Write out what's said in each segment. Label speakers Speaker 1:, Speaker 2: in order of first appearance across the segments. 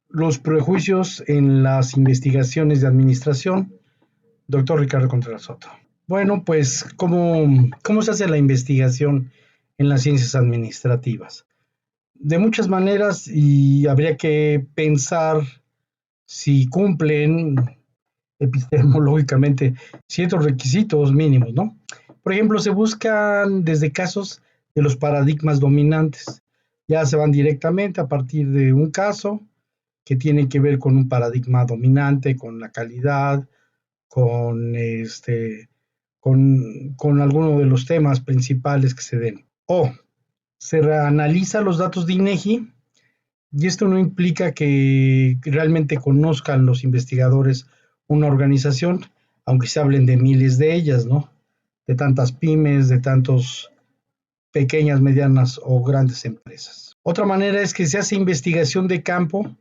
Speaker 1: Los prejuicios en las investigaciones de administración, doctor Ricardo Contreras Soto. Bueno, pues, ¿cómo se hace la investigación en las ciencias administrativas? De muchas maneras y habría que pensar si cumplen epistemológicamente ciertos requisitos mínimos, ¿no? Por ejemplo, se buscan desde casos de los paradigmas dominantes. Ya se van directamente a partir de un caso que tiene que ver con un paradigma dominante, con la calidad, con con alguno de los temas principales que se den. O se reanaliza los datos de INEGI y esto no implica que realmente conozcan los investigadores una organización, aunque se hablen de miles de ellas, ¿no? De tantas pymes, de tantos pequeñas, medianas o grandes empresas. Otra manera es que se hace investigación de campo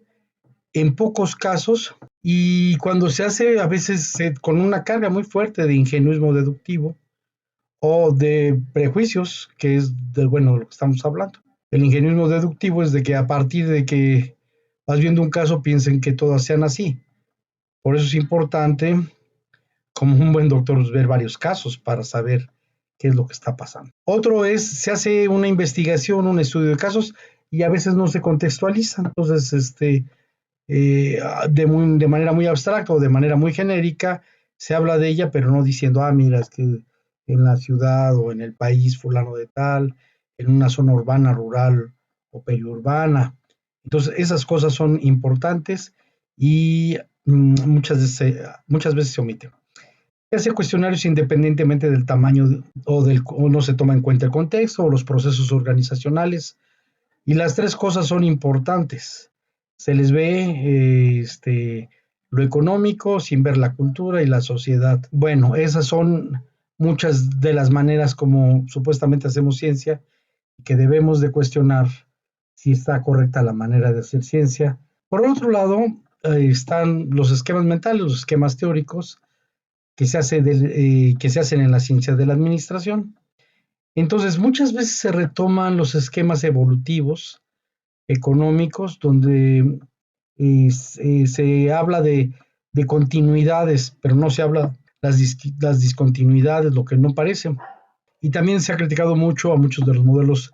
Speaker 1: en pocos casos y cuando se hace a veces con una carga muy fuerte de ingenuismo deductivo o de prejuicios, que es de bueno de lo que estamos hablando. El ingenuismo deductivo es de que a partir de que vas viendo un caso piensen que todas sean así. Por eso es importante, como un buen doctor, ver varios casos para saber qué es lo que está pasando. Otro es, se hace una investigación, un estudio de casos y a veces no se contextualiza. Entonces, de manera muy abstracta o de manera muy genérica, se habla de ella, pero no diciendo, mira, es que en la ciudad o en el país fulano de tal, en una zona urbana, rural o periurbana. Entonces, esas cosas son importantes y muchas veces se omiten. Se hace cuestionarios independientemente del tamaño o no se toma en cuenta el contexto o los procesos organizacionales. Y las tres cosas son importantes. Se les ve lo económico sin ver la cultura y la sociedad. Bueno, esas son muchas de las maneras como supuestamente hacemos ciencia y que debemos de cuestionar si está correcta la manera de hacer ciencia. Por otro lado, están los esquemas mentales, los esquemas teóricos que se hacen en la ciencia de la administración. Entonces, muchas veces se retoman los esquemas evolutivos económicos donde se habla de continuidades, pero no se habla las discontinuidades, lo que no parece. Y también se ha criticado mucho a muchos de los modelos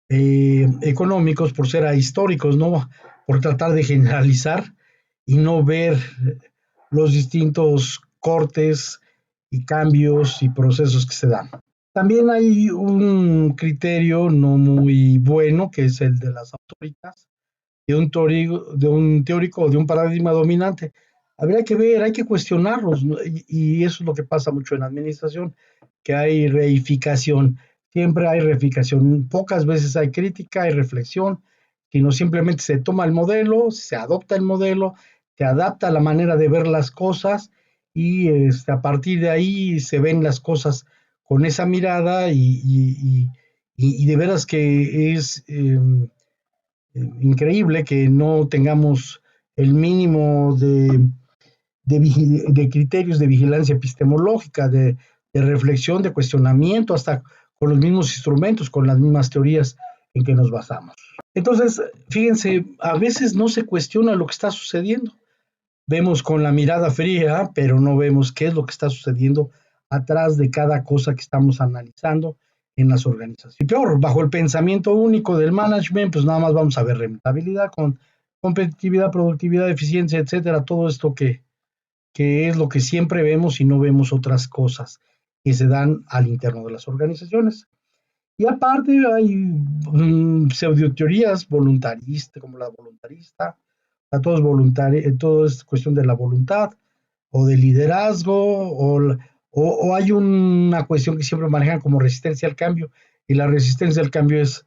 Speaker 1: económicos por ser ahistóricos, ¿no? Por tratar de generalizar y no ver los distintos cortes y cambios y procesos que se dan. También hay un criterio no muy bueno, que es el de las autoridades, de un teórico o de un paradigma dominante. Habría que ver, hay que cuestionarlos, ¿no? Y eso es lo que pasa mucho en la administración, que hay reificación, siempre hay reificación, pocas veces hay crítica, hay reflexión, sino simplemente se toma el modelo, se adopta el modelo, se adapta a la manera de ver las cosas y a partir de ahí se ven las cosas con esa mirada y de veras que es increíble que no tengamos el mínimo de criterios de vigilancia epistemológica, reflexión, de cuestionamiento, hasta con los mismos instrumentos, con las mismas teorías en que nos basamos. Entonces, fíjense, a veces no se cuestiona lo que está sucediendo. Vemos con la mirada fría, pero no vemos qué es lo que está sucediendo atrás de cada cosa que estamos analizando en las organizaciones. Y peor, bajo el pensamiento único del management, pues nada más vamos a ver rentabilidad con competitividad, productividad, eficiencia, etcétera, todo esto que es lo que siempre vemos y no vemos otras cosas que se dan al interno de las organizaciones. Y aparte hay pseudoteorías voluntaristas, como la voluntarista, todo es voluntario, todo es cuestión de la voluntad o de liderazgo, o hay una cuestión que siempre manejan como resistencia al cambio, y la resistencia al cambio es,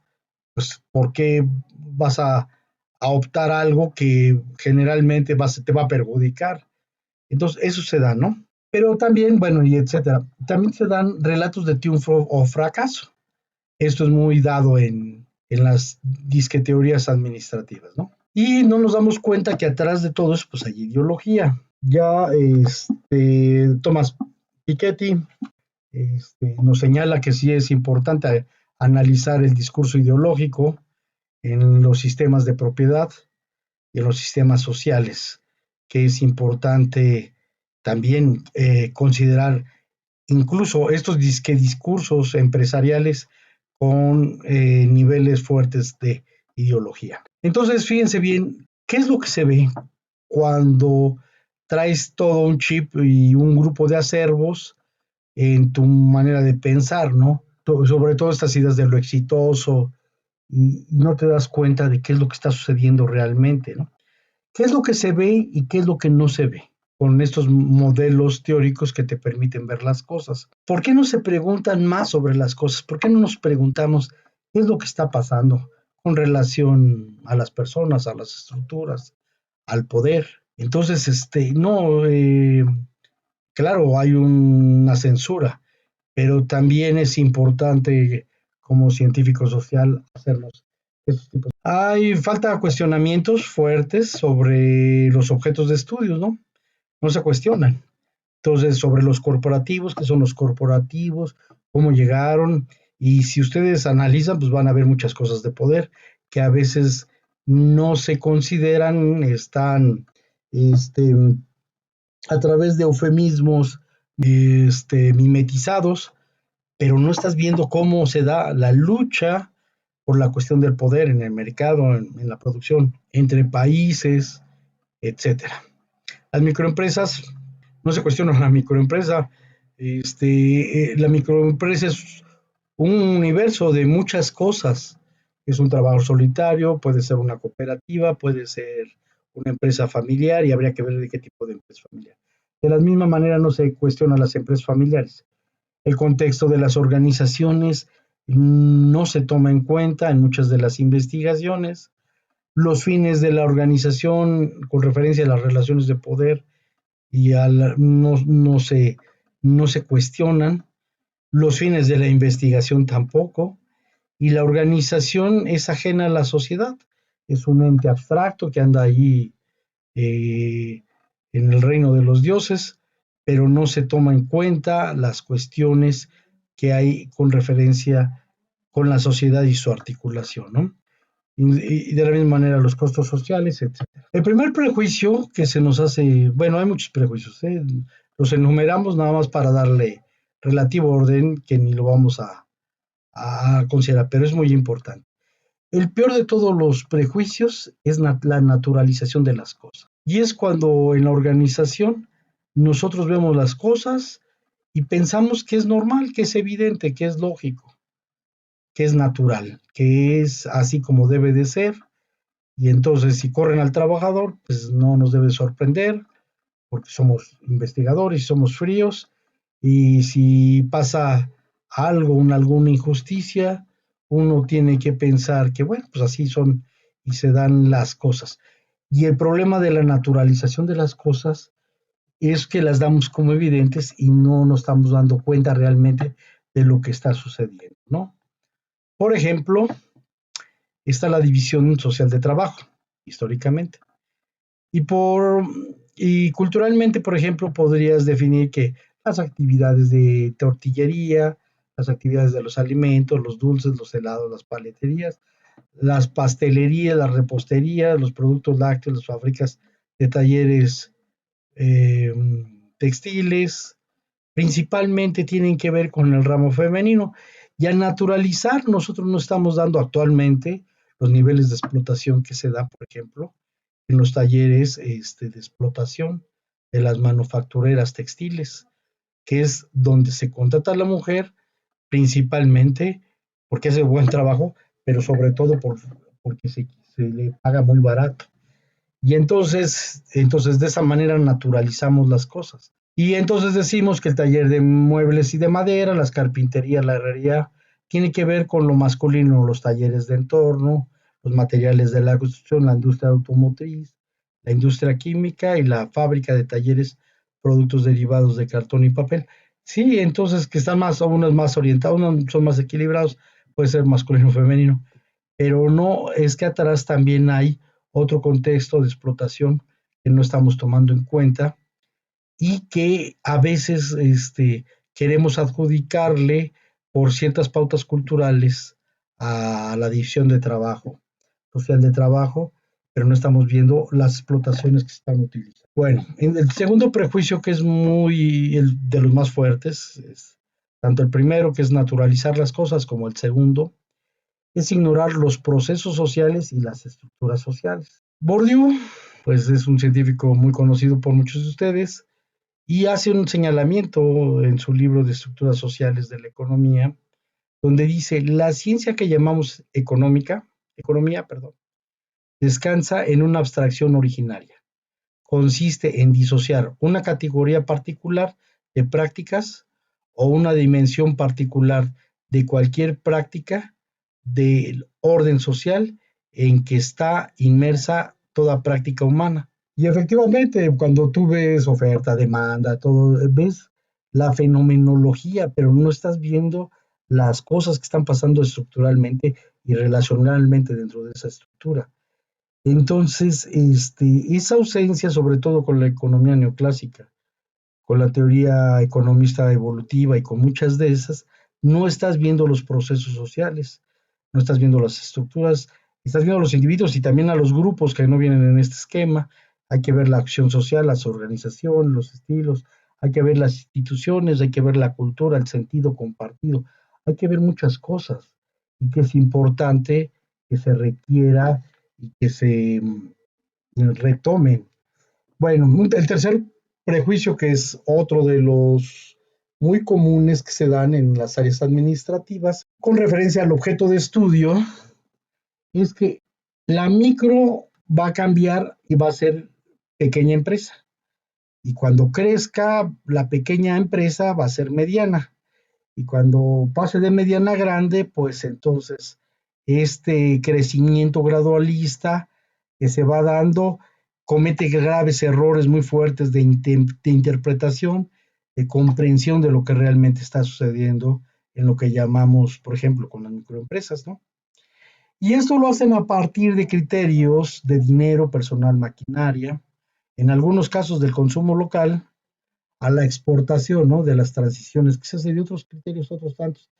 Speaker 1: pues, ¿por qué vas a optar algo que generalmente te va a perjudicar? Entonces, eso se da, ¿no? Pero también, bueno, y etcétera, también se dan relatos de triunfo o fracaso. Esto es muy dado en las disque teorías administrativas, ¿no? Y no nos damos cuenta que atrás de todo eso, pues hay ideología. Ya Thomas Piketty nos señala que sí es importante analizar el discurso ideológico en los sistemas de propiedad y en los sistemas sociales, que es importante también considerar incluso estos discursos empresariales con niveles fuertes de ideología. Entonces, fíjense bien, ¿qué es lo que se ve cuando traes todo un chip y un grupo de acervos en tu manera de pensar, ¿no? Sobre todo estas ideas de lo exitoso y no te das cuenta de qué es lo que está sucediendo realmente, ¿no? ¿Qué es lo que se ve y qué es lo que no se ve con estos modelos teóricos que te permiten ver las cosas? ¿Por qué no se preguntan más sobre las cosas? ¿Por qué no nos preguntamos qué es lo que está pasando con relación a las personas, a las estructuras, al poder? Entonces, no, claro, hay una censura, pero también es importante como científico social hacernos estos tipos. Hay falta cuestionamientos fuertes sobre los objetos de estudios, ¿no? No se cuestionan. Entonces, sobre los corporativos, qué son los corporativos, cómo llegaron, y si ustedes analizan, pues van a ver muchas cosas de poder que a veces no se consideran, están a través de eufemismos mimetizados, pero no estás viendo cómo se da la lucha por la cuestión del poder en el mercado, en la producción, entre países, etcétera. Las microempresas, no se cuestiona la microempresa, la microempresa es un universo de muchas cosas. Es un trabajo solitario, puede ser una cooperativa, puede ser una empresa familiar y habría que ver de qué tipo de empresa familiar. De la misma manera no se cuestiona las empresas familiares. El contexto de las organizaciones no se toma en cuenta en muchas de las investigaciones. Los fines de la organización con referencia a las relaciones de poder y no se cuestionan. Los fines de la investigación tampoco. Y la organización es ajena a la sociedad. Es un ente abstracto que anda allí en el reino de los dioses, pero no se toma en cuenta las cuestiones que hay con referencia con la sociedad y su articulación, ¿no? Y de la misma manera los costos sociales, etcétera. El primer prejuicio que se nos hace, bueno, hay muchos prejuicios, ¿eh? Los enumeramos nada más para darle relativo orden, que ni lo vamos a considerar, pero es muy importante. El peor de todos los prejuicios es la naturalización de las cosas. Y es cuando en la organización nosotros vemos las cosas y pensamos que es normal, que es evidente, que es lógico, que es natural, que es así como debe de ser. Y entonces si corren al trabajador, pues no nos debe sorprender, porque somos investigadores y somos fríos. Y si pasa algo, alguna injusticia, uno tiene que pensar que, bueno, pues así son y se dan las cosas. Y el problema de la naturalización de las cosas es que las damos como evidentes y no nos estamos dando cuenta realmente de lo que está sucediendo, ¿no? Por ejemplo, está la división social de trabajo, históricamente. Y, y culturalmente, por ejemplo, podrías definir que las actividades de tortillería, las actividades de los alimentos, los dulces, los helados, las paleterías, las pastelerías, las reposterías, los productos lácteos, las fábricas de talleres eh, textiles, principalmente tienen que ver con el ramo femenino. Y al naturalizar, nosotros no estamos dando actualmente los niveles de explotación que se da, por ejemplo, en los talleres de explotación de las manufactureras textiles, que es donde se contrata a la mujer principalmente porque hace buen trabajo, pero sobre todo porque se le paga muy barato. Y entonces de esa manera naturalizamos las cosas. Y entonces decimos que el taller de muebles y de madera, las carpinterías, la herrería, tiene que ver con lo masculino, los talleres de entorno, los materiales de la construcción, la industria automotriz, la industria química y la fábrica de talleres, productos derivados de cartón y papel. Sí, entonces que están más, unos más orientados, unos son más equilibrados, puede ser masculino o femenino, pero no es que atrás también hay otro contexto de explotación que no estamos tomando en cuenta y que a veces queremos adjudicarle por ciertas pautas culturales a la división de trabajo, social de trabajo, pero no estamos viendo las explotaciones que se están utilizando. Bueno, el segundo prejuicio, que es de los más fuertes, es tanto el primero, que es naturalizar las cosas, como el segundo, es ignorar los procesos sociales y las estructuras sociales. Bourdieu, pues es un científico muy conocido por muchos de ustedes y hace un señalamiento en su libro de estructuras sociales de la economía, donde dice, la ciencia que llamamos economía, perdón, descansa en una abstracción originaria. Consiste en disociar una categoría particular de prácticas o una dimensión particular de cualquier práctica del orden social en que está inmersa toda práctica humana. Y efectivamente, cuando tú ves oferta, demanda, todo, ves la fenomenología, pero no estás viendo las cosas que están pasando estructuralmente y relacionalmente dentro de esa estructura. Entonces, esa ausencia, sobre todo con la economía neoclásica, con la teoría economista evolutiva y con muchas de esas, no estás viendo los procesos sociales, no estás viendo las estructuras, estás viendo a los individuos y también a los grupos que no vienen en este esquema. Hay que ver la acción social, las organizaciones, los estilos, hay que ver las instituciones, hay que ver la cultura, el sentido compartido, hay que ver muchas cosas y que es importante que se requiera y que se retomen. Bueno, el tercer prejuicio, que es otro de los muy comunes que se dan en las áreas administrativas, con referencia al objeto de estudio, es que la micro va a cambiar y va a ser pequeña empresa. Y cuando crezca, la pequeña empresa va a ser mediana. Y cuando pase de mediana a grande, pues entonces este crecimiento gradualista que se va dando comete graves errores muy fuertes de interpretación, de comprensión de lo que realmente está sucediendo en lo que llamamos, por ejemplo, con las microempresas, ¿no? Y esto lo hacen a partir de criterios de dinero, personal, maquinaria, en algunos casos del consumo local, a la exportación, ¿no? De las transiciones que se hace de otros criterios, otros tantos,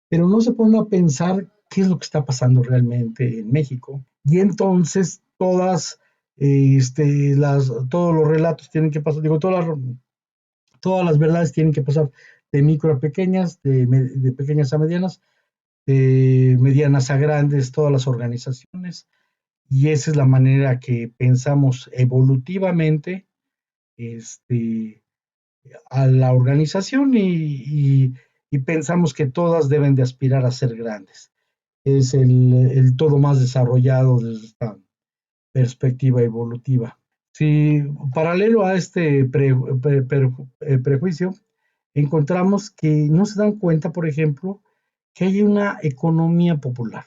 Speaker 1: pero no se pone a pensar qué es lo que está pasando realmente en México. Y entonces todos los relatos tienen que pasar, digo, todas las verdades tienen que pasar de micro a pequeñas, de pequeñas a medianas, de medianas a grandes, todas las organizaciones. Y esa es la manera que pensamos evolutivamente este, a la organización y pensamos que todas deben de aspirar a ser grandes. Es el todo más desarrollado desde esta perspectiva evolutiva. Si paralelo a este prejuicio, encontramos que no se dan cuenta, por ejemplo, que hay una economía popular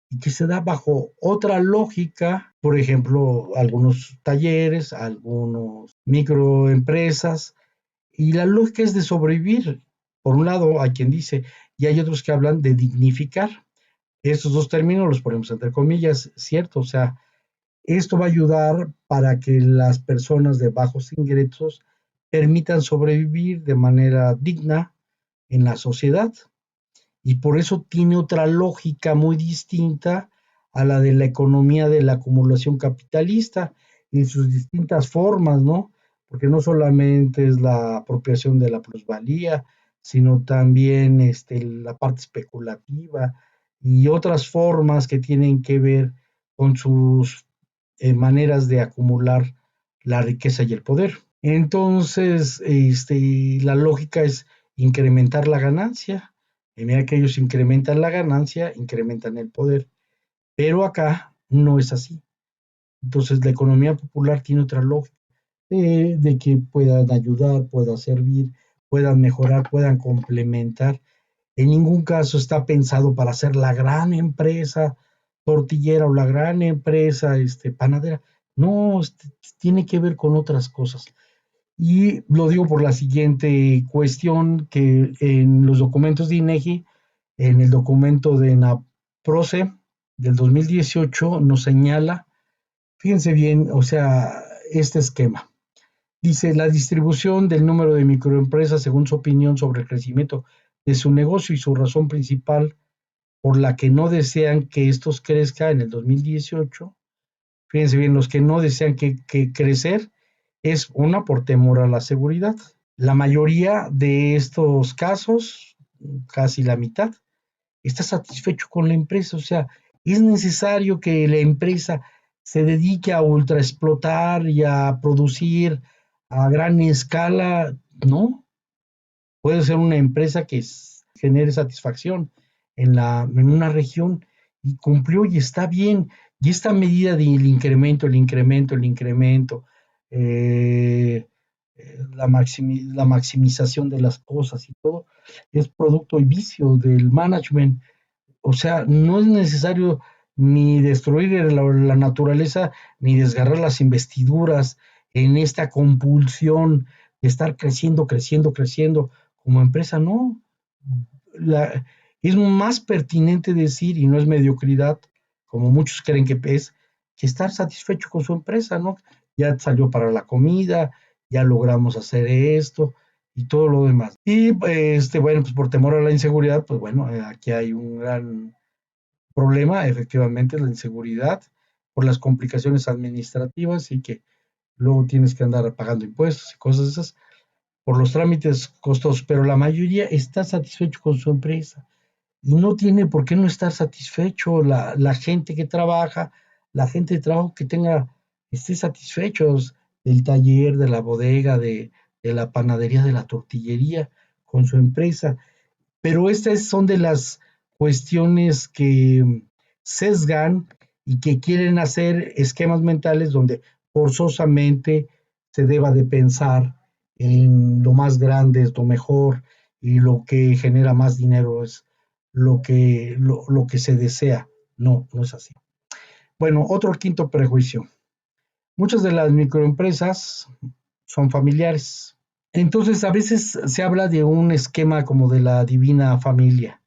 Speaker 1: y que se da bajo otra lógica, por ejemplo, algunos talleres, algunos microempresas, y la lógica es de sobrevivir. Por un lado, hay quien dice, y hay otros que hablan de dignificar. Estos dos términos los ponemos entre comillas, cierto, o sea, esto va a ayudar para que las personas de bajos ingresos permitan sobrevivir de manera digna en la sociedad. Y por eso tiene otra lógica muy distinta a la de la economía de la acumulación capitalista en sus distintas formas, ¿no? Porque no solamente es la apropiación de la plusvalía, sino también la parte especulativa y otras formas que tienen que ver con sus maneras de acumular la riqueza y el poder. Entonces, la lógica es incrementar la ganancia. Y mira que ellos incrementan la ganancia, incrementan el poder. Pero acá no es así. Entonces, la economía popular tiene otra lógica de que puedan ayudar, puedan servir, puedan mejorar, puedan complementar. En ningún caso está pensado para ser la gran empresa tortillera o la gran empresa panadera. No, tiene que ver con otras cosas. Y lo digo por la siguiente cuestión, que en los documentos de INEGI, en el documento de NAPROCE del 2018, nos señala, fíjense bien, o sea, este esquema. Dice, la distribución del número de microempresas según su opinión sobre el crecimiento de su negocio y su razón principal por la que no desean que estos crezca en el 2018, Fíjense bien, los que no desean que crecer es una por temor a la seguridad. La mayoría de estos casos, casi la mitad, está satisfecho con la empresa. O sea, es necesario que la empresa se dedique a ultraexplotar y a producir a gran escala. No, puede ser una empresa que genere satisfacción en una región y cumplió y está bien. Y esta medida del incremento, eh, la maximización de las cosas y todo, es producto y vicio del management. O sea, no es necesario ni destruir la naturaleza ni desgarrar las investiduras en esta compulsión de estar creciendo, creciendo, creciendo como empresa. No, la, es más pertinente decir, y no es mediocridad, como muchos creen que estar satisfecho con su empresa, ¿no? Ya salió para la comida, ya logramos hacer esto y todo lo demás. Y bueno, pues por temor a la inseguridad, pues bueno, aquí hay un gran problema, efectivamente, la inseguridad por las complicaciones administrativas y que luego tienes que andar pagando impuestos y cosas esas por los trámites costosos, pero la mayoría está satisfecho con su empresa y no tiene por qué no estar satisfecho la gente que trabaja, la gente de trabajo que esté satisfechos del taller, de la bodega, de la panadería, de la tortillería con su empresa. Pero estas son de las cuestiones que sesgan y que quieren hacer esquemas mentales donde forzosamente se deba de pensar en lo más grande es lo mejor y lo que genera más dinero es lo que se desea. No, no es así. Bueno, otro quinto prejuicio. Muchas de las microempresas son familiares. Entonces, a veces se habla de un esquema como de la divina familia,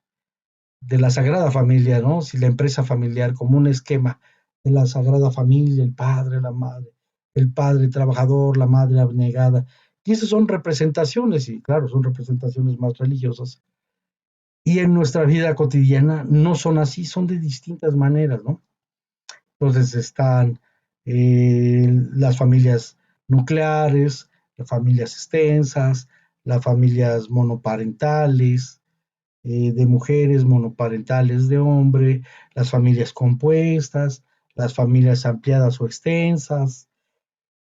Speaker 1: de la Sagrada Familia, ¿no? Si la empresa familiar como un esquema de la Sagrada Familia, el padre, la madre, el padre trabajador, la madre abnegada. Y esas son representaciones, y claro, son representaciones más religiosas. Y en nuestra vida cotidiana no son así, son de distintas maneras, ¿no? Entonces están las familias nucleares, las familias extensas, las familias monoparentales, de mujeres, monoparentales de hombre, las familias compuestas, las familias ampliadas o extensas.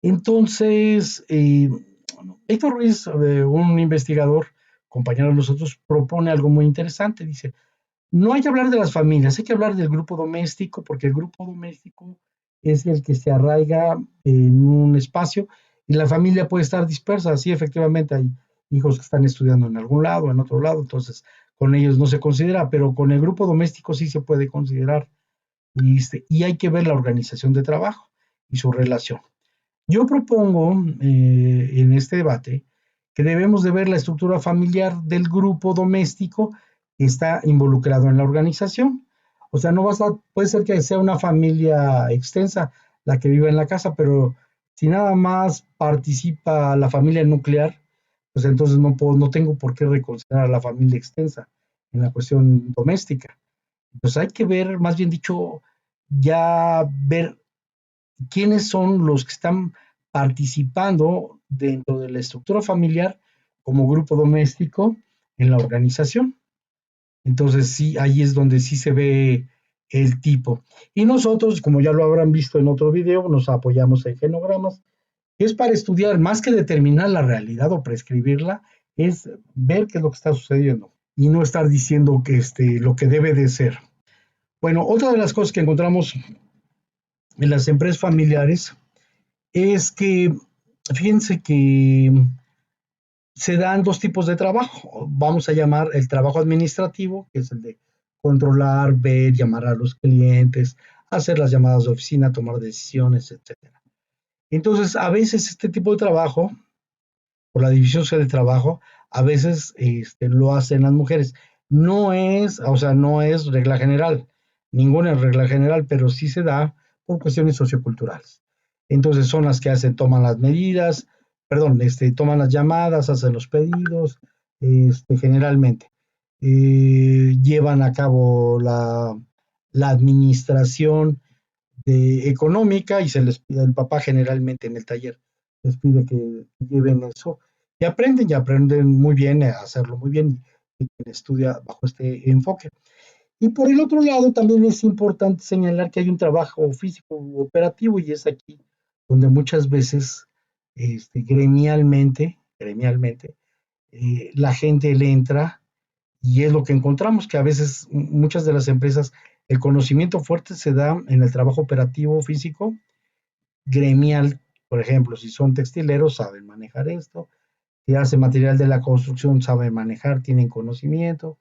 Speaker 1: Entonces, Héctor Ruiz, un investigador, compañero de nosotros, propone algo muy interesante. Dice, no hay que hablar de las familias, hay que hablar del grupo doméstico, porque el grupo doméstico es el que se arraiga en un espacio y la familia puede estar dispersa. Sí, efectivamente hay hijos que están estudiando en algún lado, en otro lado, entonces con ellos no se considera, pero con el grupo doméstico sí se puede considerar. Y hay que ver la organización de trabajo y su relación. Yo propongo en este debate que debemos de ver la estructura familiar del grupo doméstico que está involucrado en la organización. O sea, no puede ser que sea una familia extensa la que vive en la casa, pero si nada más participa la familia nuclear, pues entonces no tengo por qué reconsiderar a la familia extensa en la cuestión doméstica. Pues hay que ver, más bien dicho, ya ver quiénes son los que están participando dentro de la estructura familiar como grupo doméstico en la organización. Entonces, sí, ahí es donde sí se ve el tipo. Y nosotros, como ya lo habrán visto en otro video, nos apoyamos en genogramas, que es para estudiar, más que determinar la realidad o prescribirla, es ver qué es lo que está sucediendo y no estar diciendo que lo que debe de ser. Bueno, otra de las cosas que encontramos en las empresas familiares es que, fíjense que se dan dos tipos de trabajo. Vamos a llamar el trabajo administrativo, que es el de controlar, ver, llamar a los clientes, hacer las llamadas de oficina, tomar decisiones, etcétera. Entonces, a veces este tipo de trabajo, por la división de trabajo, a veces lo hacen las mujeres. No es, o sea, no es regla general, ninguna es regla general, pero sí se da por cuestiones socioculturales. Entonces son las que toman las medidas, perdón, toman las llamadas, hacen los pedidos, generalmente. Llevan a cabo la administración económica y se les pide, el papá generalmente en el taller les pide que lleven eso y aprenden muy bien a hacerlo muy bien y quien estudia bajo este enfoque. Y por el otro lado, también es importante señalar que hay un trabajo físico operativo y es aquí donde muchas veces gremialmente, la gente le entra y es lo que encontramos, que a veces muchas de las empresas, el conocimiento fuerte se da en el trabajo operativo físico, gremial, por ejemplo, si son textileros, saben manejar esto, si hace material de la construcción, saben manejar, tienen conocimiento,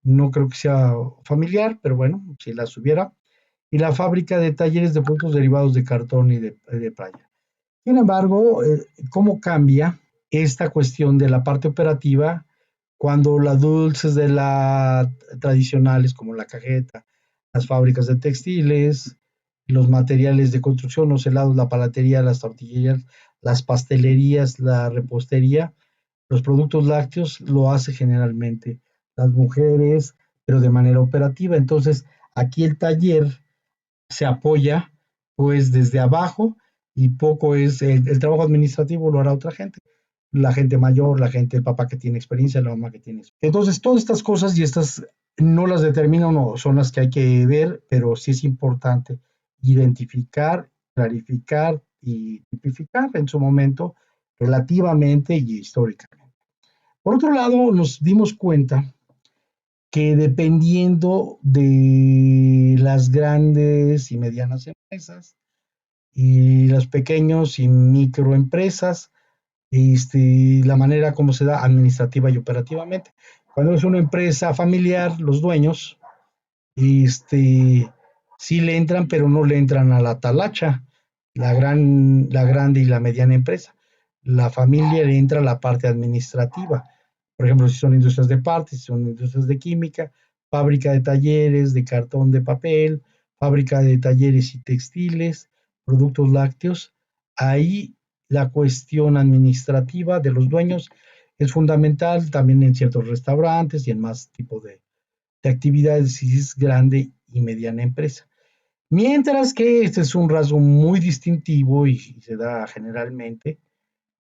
Speaker 1: no creo que sea familiar, pero bueno, si las hubiera, y la fábrica de talleres de productos derivados de cartón y de playa. Sin embargo, ¿cómo cambia esta cuestión de la parte operativa cuando las dulces de la tradicionales como la cajeta, las fábricas de textiles, los materiales de construcción, los helados, la palatería, las tortillerías, las pastelerías, la repostería, los productos lácteos lo hace generalmente las mujeres, pero de manera operativa. Entonces, aquí el taller se apoya pues desde abajo y poco es el trabajo administrativo lo hará otra gente, la gente mayor, la gente, el papá que tiene experiencia, la mamá que tiene experiencia. Entonces, todas estas cosas y estas no las determina uno, son las que hay que ver, pero sí es importante identificar, clarificar y tipificar en su momento relativamente y históricamente. Por otro lado, nos dimos cuenta que dependiendo de las grandes y medianas empresas y los pequeños y microempresas, la manera como se da administrativa y operativamente. Cuando es una empresa familiar, los dueños, sí le entran, pero no le entran a la talacha, la grande y la mediana empresa. La familia le entra a la parte administrativa. Por ejemplo, si son industrias de partes, si son industrias de química, fábrica de talleres, de cartón de papel, fábrica de talleres y textiles, productos lácteos, ahí la cuestión administrativa de los dueños es fundamental también en ciertos restaurantes y en más tipo de actividades si es grande y mediana empresa. Mientras que este es un rasgo muy distintivo y se da generalmente,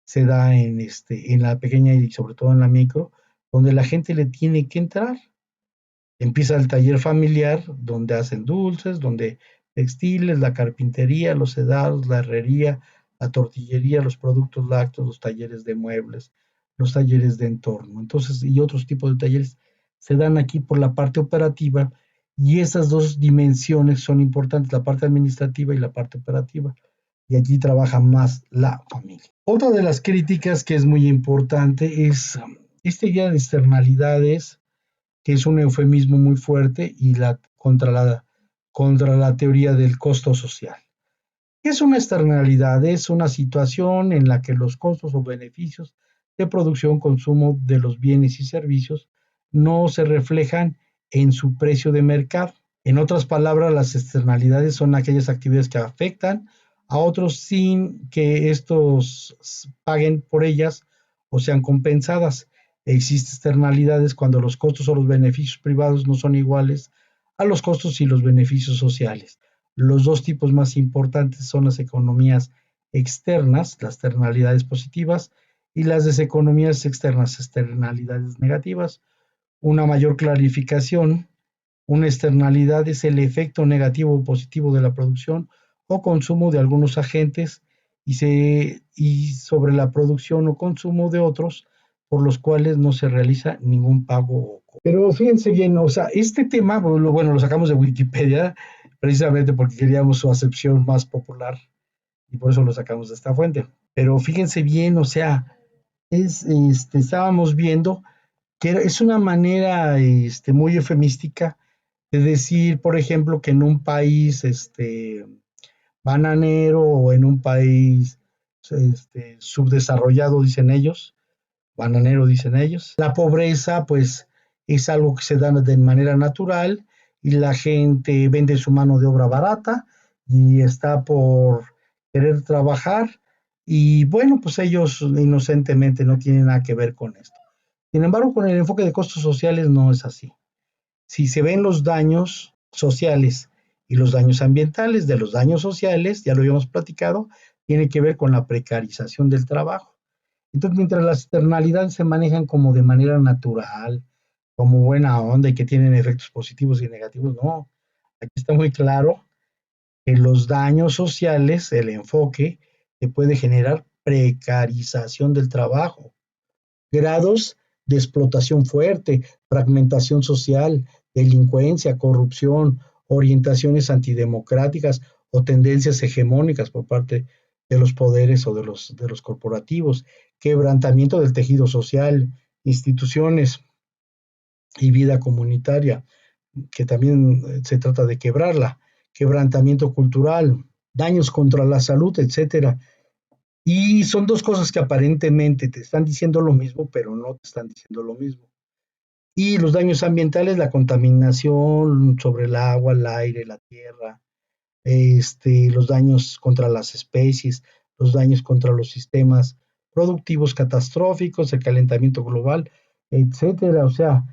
Speaker 1: se da en la pequeña y sobre todo en la micro, donde la gente le tiene que entrar. Empieza el taller familiar, donde hacen dulces, donde textiles, la carpintería, los sedados, la herrería, la tortillería, los productos lácteos, los talleres de muebles, los talleres de entorno. Entonces, y otros tipos de talleres se dan aquí por la parte operativa y esas dos dimensiones son importantes, la parte administrativa y la parte operativa. Y allí trabaja más la familia. Otra de las críticas que es muy importante es esta idea de externalidades que es un eufemismo muy fuerte y contra la teoría del costo social. ¿Qué es una externalidad? Es una situación en la que los costos o beneficios de producción, consumo de los bienes y servicios no se reflejan en su precio de mercado. En otras palabras, las externalidades son aquellas actividades que afectan a otros sin que estos paguen por ellas o sean compensadas. Existen externalidades cuando los costos o los beneficios privados no son iguales a los costos y los beneficios sociales. Los dos tipos más importantes son las economías externas, las externalidades positivas, y las deseconomías externas, externalidades negativas. Una mayor clarificación: una externalidad es el efecto negativo o positivo de la producción o consumo de algunos agentes y sobre la producción o consumo de otros por los cuales no se realiza ningún pago. Pero fíjense bien, o sea, este tema, bueno, lo sacamos de Wikipedia precisamente porque queríamos su acepción más popular y por eso lo sacamos de esta fuente. Pero fíjense bien, o sea, estábamos viendo que es una manera muy eufemística de decir, por ejemplo, que en un país bananero o en un país subdesarrollado, dicen ellos, bananero, dicen ellos, la pobreza pues es algo que se da de manera natural y la gente vende su mano de obra barata y está por querer trabajar y bueno, pues ellos inocentemente no tienen nada que ver con esto. Sin embargo, con el enfoque de costos sociales no es así. Si se ven los daños sociales Y los daños ambientales, de los daños sociales, ya lo habíamos platicado, tiene que ver con la precarización del trabajo. Entonces, mientras las externalidades se manejan como de manera natural, como buena onda y que tienen efectos positivos y negativos, no. Aquí está muy claro que los daños sociales, el enfoque, que puede generar precarización del trabajo, grados de explotación fuerte, fragmentación social, delincuencia, corrupción, orientaciones antidemocráticas o tendencias hegemónicas por parte de los poderes o de los corporativos, quebrantamiento del tejido social, instituciones y vida comunitaria, que también se trata de quebrarla, quebrantamiento cultural, daños contra la salud, etcétera. Y son dos cosas que aparentemente te están diciendo lo mismo, pero no te están diciendo lo mismo. Y los daños ambientales, la contaminación sobre el agua, el aire, la tierra, los daños contra las especies, los daños contra los sistemas productivos catastróficos, el calentamiento global, etcétera. O sea,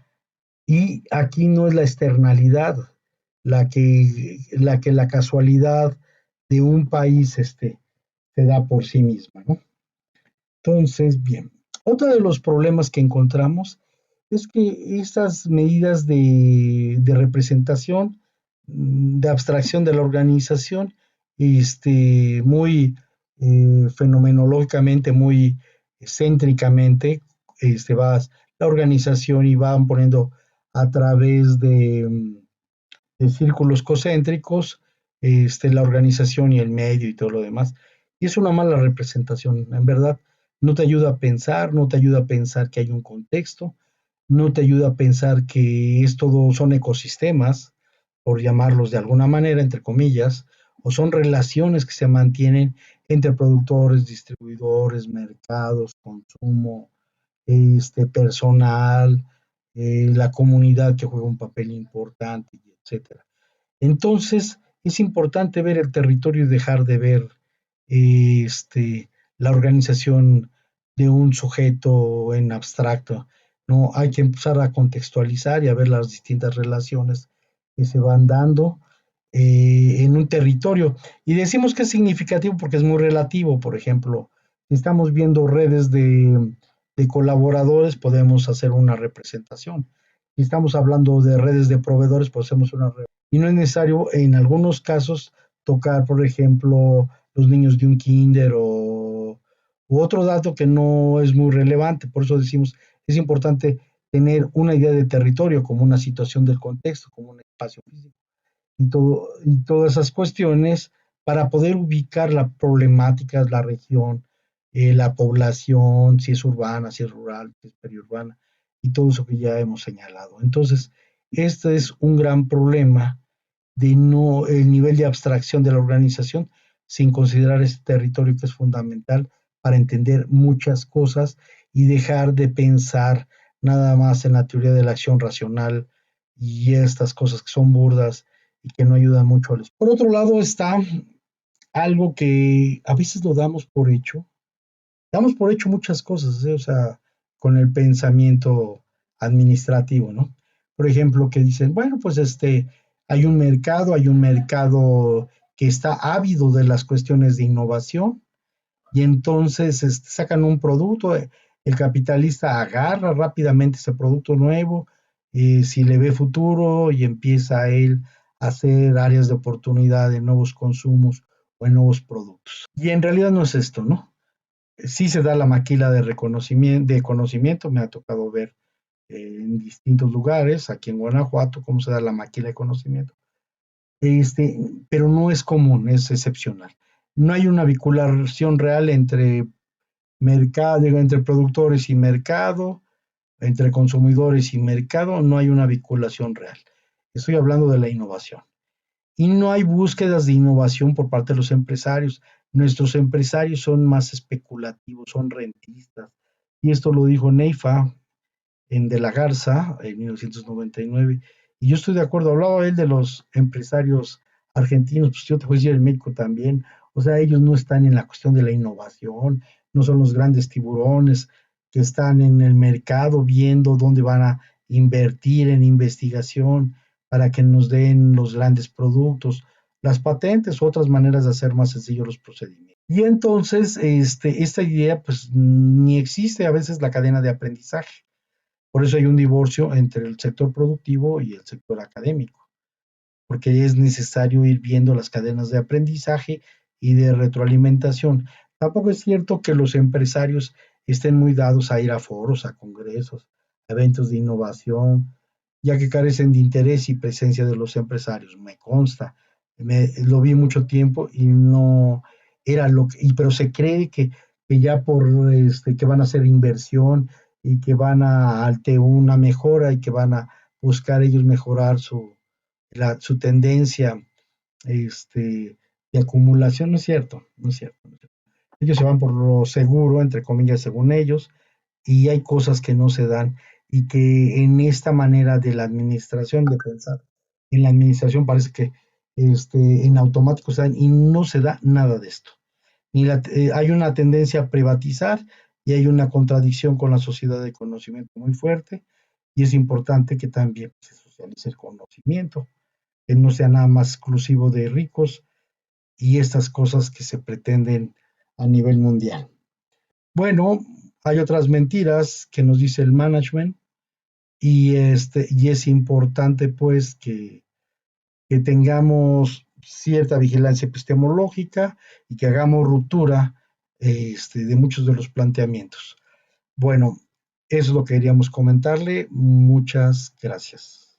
Speaker 1: y aquí no es la externalidad la casualidad de un país se da por sí misma, ¿no? Entonces, bien, otro de los problemas que encontramos es que estas medidas de representación, de abstracción de la organización, muy fenomenológicamente, muy céntricamente, va la organización y van poniendo a través de círculos concéntricos, la organización y el medio y todo lo demás. Y es una mala representación, en verdad. No te ayuda a pensar, no te ayuda a pensar que hay un contexto, no te ayuda a pensar que es todo, son ecosistemas, por llamarlos de alguna manera, entre comillas, o son relaciones que se mantienen entre productores, distribuidores, mercados, consumo, personal, la comunidad que juega un papel importante, etcétera. Entonces, es importante ver el territorio y dejar de ver la organización de un sujeto en abstracto. No, hay que empezar a contextualizar y a ver las distintas relaciones que se van dando en un territorio. Y decimos que es significativo porque es muy relativo. Por ejemplo, si estamos viendo redes de colaboradores, podemos hacer una representación. Si estamos hablando de redes de proveedores, pues hacemos una representación. Y no es necesario, en algunos casos, tocar, por ejemplo, los niños de un kinder u otro dato que no es muy relevante. Por eso decimos, es importante tener una idea de territorio como una situación del contexto, como un espacio físico y todas esas cuestiones para poder ubicar la problemática, la región, la población, si es urbana, si es rural, si es periurbana, y todo eso que ya hemos señalado. Entonces, este es un gran problema de no el nivel de abstracción de la organización sin considerar este territorio que es fundamental para entender muchas cosas y dejar de pensar nada más en la teoría de la acción racional y estas cosas que son burdas y que no ayudan mucho a los. Por otro lado está algo que a veces lo damos por hecho muchas cosas, ¿eh? O sea, con el pensamiento administrativo, ¿no? Por ejemplo, que dicen, bueno, pues hay un mercado que está ávido de las cuestiones de innovación y entonces sacan un producto, el capitalista agarra rápidamente ese producto nuevo, si le ve futuro y empieza él a hacer áreas de oportunidad en nuevos consumos o en nuevos productos. Y en realidad no es esto, ¿no? Sí se da la maquila de reconocimiento, de conocimiento, me ha tocado ver en distintos lugares, aquí en Guanajuato, cómo se da la maquila de conocimiento. Pero no es común, es excepcional. No hay una vinculación real entre mercado, entre productores y mercado, entre consumidores y mercado, no hay una vinculación real. Estoy hablando de la innovación. Y no hay búsquedas de innovación por parte de los empresarios. Nuestros empresarios son más especulativos, son rentistas. Y esto lo dijo Neifa en De la Garza en 1999. Y yo estoy de acuerdo, hablaba él de los empresarios argentinos, pues yo te voy a decir en México también. O sea, ellos no están en la cuestión de la innovación, no son los grandes tiburones que están en el mercado viendo dónde van a invertir en investigación, para que nos den los grandes productos, las patentes u otras maneras de hacer más sencillos los procedimientos. Y entonces, esta idea, pues ni existe a veces la cadena de aprendizaje. Por eso hay un divorcio entre el sector productivo y el sector académico, porque es necesario ir viendo las cadenas de aprendizaje y de retroalimentación. Tampoco es cierto que los empresarios estén muy dados a ir a foros, a congresos, a eventos de innovación, ya que carecen de interés y presencia de los empresarios. Me consta, lo vi mucho tiempo y no era lo que, pero se cree que ya por que van a hacer inversión y que van a ante una mejora y que van a buscar ellos mejorar su tendencia de acumulación. No es cierto, no es cierto. No es cierto. Ellos se van por lo seguro, entre comillas, según ellos, y hay cosas que no se dan y que en esta manera de la administración, de pensar en la administración, parece que en automático se dan y no se da nada de esto. Hay una tendencia a privatizar y hay una contradicción con la sociedad de conocimiento muy fuerte y es importante que también se socialice el conocimiento, que no sea nada más exclusivo de ricos y estas cosas que se pretenden a nivel mundial. Bueno, hay otras mentiras que nos dice el management y es importante pues que tengamos cierta vigilancia epistemológica y que hagamos ruptura de muchos de los planteamientos. Bueno, eso es lo que queríamos comentarle. Muchas gracias.